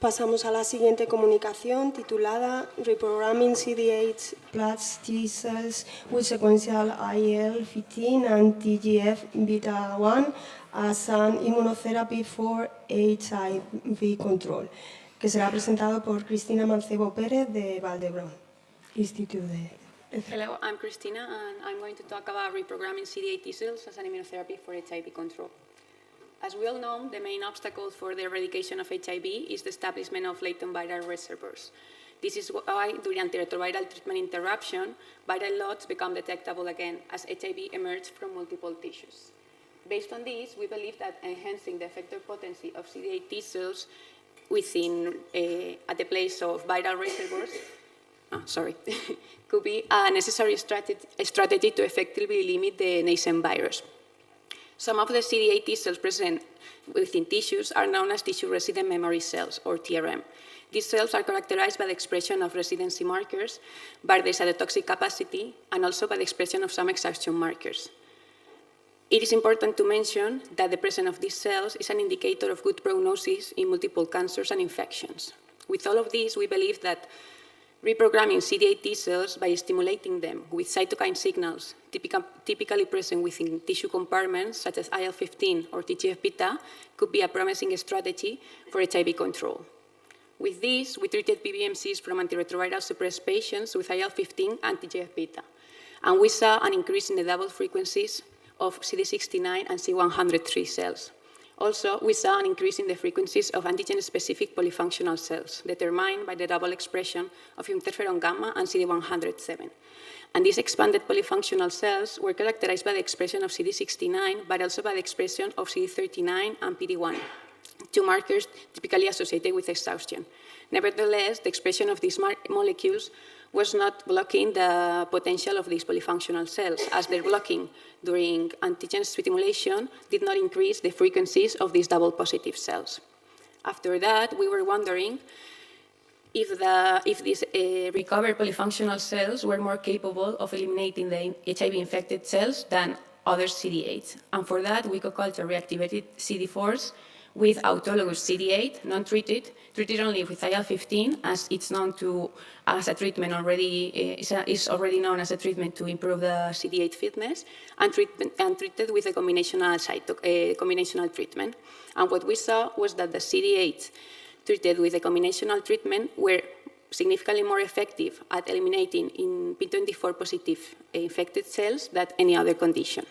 Pasamos a la siguiente comunicación titulada Reprogramming CD8 plus T cells with sequential IL-15 and TGF-beta1 as an immunotherapy for HIV control, que será presentado por Cristina Mancebo Pérez de Valdebrón, Instituto de... Hello, I'm Cristina, and I'm going to talk about reprogramming CD8 T cells as an immunotherapy for HIV control. As we all know, the main obstacle for the eradication of HIV is the establishment of latent viral reservoirs. This is why, during antiretroviral treatment interruption, viral loads become detectable again as HIV emerges from multiple tissues. Based on this, we believe that enhancing the effector potency of CD8 T cells within, at the place of viral reservoirs, could be a necessary strategy to effectively limit the nascent virus. Some of the CD8 T cells present within tissues are known as tissue-resident memory cells, or TRM. These cells are characterized by the expression of residency markers, by their cytotoxic capacity, and also by the expression of some exhaustion markers. It is important to mention that the presence of these cells is an indicator of good prognosis in multiple cancers and infections. With all of this, we believe that reprogramming CD8 T cells by stimulating them with cytokine signals typically present within tissue compartments, such as IL-15 or TGF-beta, could be a promising strategy for HIV control. With this, we treated PBMCs from antiretroviral suppressed patients with IL-15 and TGF-beta, and we saw an increase in the double frequencies of CD69 and C103 cells. Also, we saw an increase in the frequencies of antigen-specific polyfunctional cells, determined by the double expression of interferon gamma and CD107. And these expanded polyfunctional cells were characterized by the expression of CD69, but also by the expression of CD39 and PD1, two markers typically associated with exhaustion. Nevertheless, the expression of these molecules was not blocking the potential of these polyfunctional cells, as their blocking during antigen stimulation did not increase the frequencies of these double positive cells. After that, we were wondering if these recovered polyfunctional cells were more capable of eliminating the HIV-infected cells than other CD8s. And for that, we co-culture reactivated CD4s with autologous CD8, non-treated, treated only with IL-15, as it's known to as a treatment already is already known as a treatment to improve the CD8 fitness, and treated with a combinational treatment. And what we saw was that the CD8s treated with a combinational treatment were significantly more effective at eliminating in P24 positive infected cells than any other condition.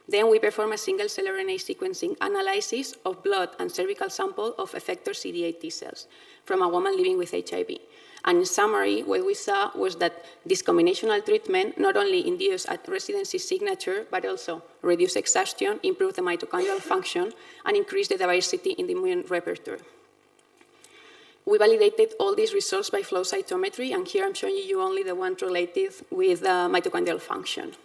Then we perform a single-cell RNA sequencing analysis of blood and cervical sample of effector CD8 T cells from a woman living with HIV. And in summary, what we saw was that this combinational treatment not only induced a residency signature, but also reduced exhaustion, improved the mitochondrial function, and increased the diversity in the immune repertoire. We validated all these results by flow cytometry, and here I'm showing you only the one related with mitochondrial function.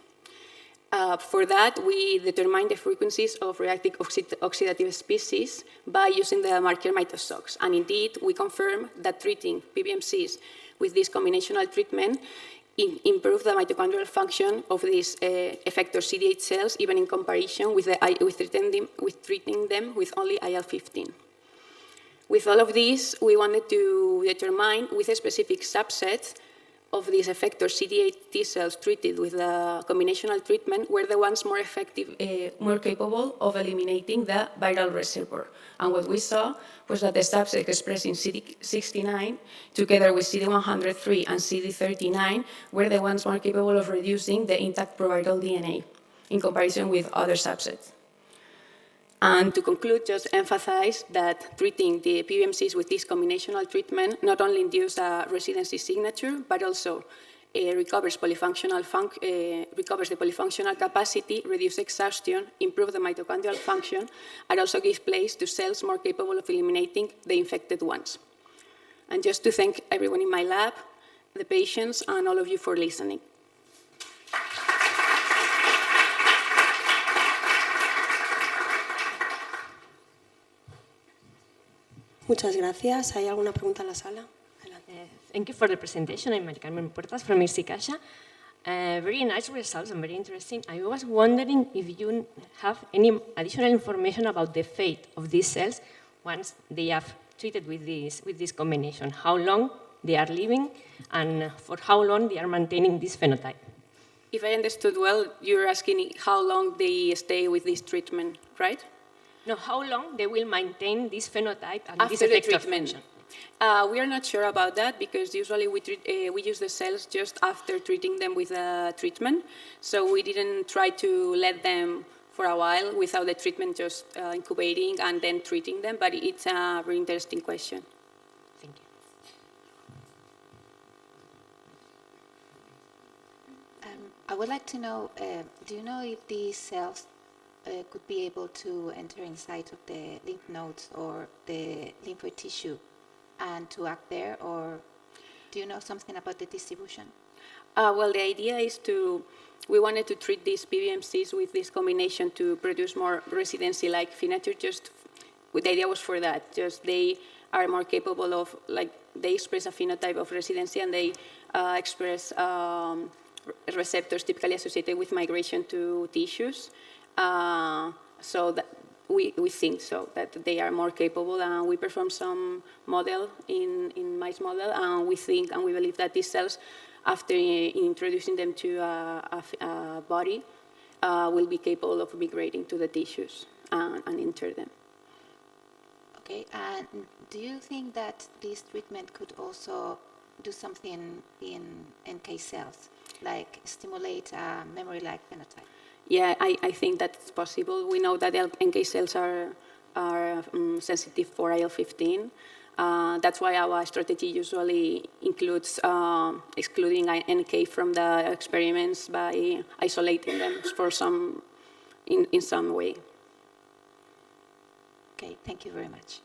For that, we determined the frequencies of reactive oxidative species by using the marker mitosocs. And indeed, we confirmed that treating PBMCs with this combinational treatment improved the mitochondrial function of these effector CD8 cells, even in comparison with treating them with only IL-15. With all of this, we wanted to determine with a specific subset of these effector CD8 T cells treated with the combinational treatment were the ones more effective, more capable of eliminating the viral reservoir. And what we saw was that the subset expressing CD69, together with CD103 and CD39, were the ones more capable of reducing the intact proviral DNA in comparison with other subsets. And to conclude, just emphasize that treating the PBMCs with this combinational treatment not only induces a residency signature, but also recovers the polyfunctional capacity, reduces exhaustion, improves the mitochondrial function, and also gives place to cells more capable of eliminating the infected ones. And just to thank everyone in my lab, the patients, and all of you for listening. Muchas gracias. ¿Hay alguna pregunta en la sala? Thank you for the presentation. I'm Mari Carmen Puertas from Irsicacha. Very nice results and very interesting. I was wondering if you have any additional information about the fate of these cells once they have treated with this combination, how long they are living and for how long they are maintaining this phenotype. If I understood well, you're asking how long they stay with this treatment, right? No, how long they will maintain this phenotype and this After the effector treatment. function. We are not sure about that because usually we use the cells just after treating them with a treatment. So we didn't try to let them for a while without the treatment, just incubating and then treating them. But it's a very interesting question. Thank you. I would like to know, do you know if these cells could be able to enter inside of the lymph nodes or the lymphoid tissue and to act there, or do you know something about the distribution? Well, the idea is we wanted to treat these PBMCs with this combination to produce more residency-like phenotype. The idea was for that. Just they are more capable of, like, they express a phenotype of residency and they express receptors typically associated with migration to tissues. So that we think so, that they are more capable. And we performed some model in mice model, and we think and we believe that these cells, after introducing them to a body, will be capable of migrating to the tissues and enter them. Okay, and do you think that this treatment could also do something in NK cells, like stimulate a memory-like phenotype? Yeah, I think that's possible. We know that NK cells are sensitive for IL-15. That's why our strategy usually includes excluding NK from the experiments by isolating them for in some way. Okay, thank you very much.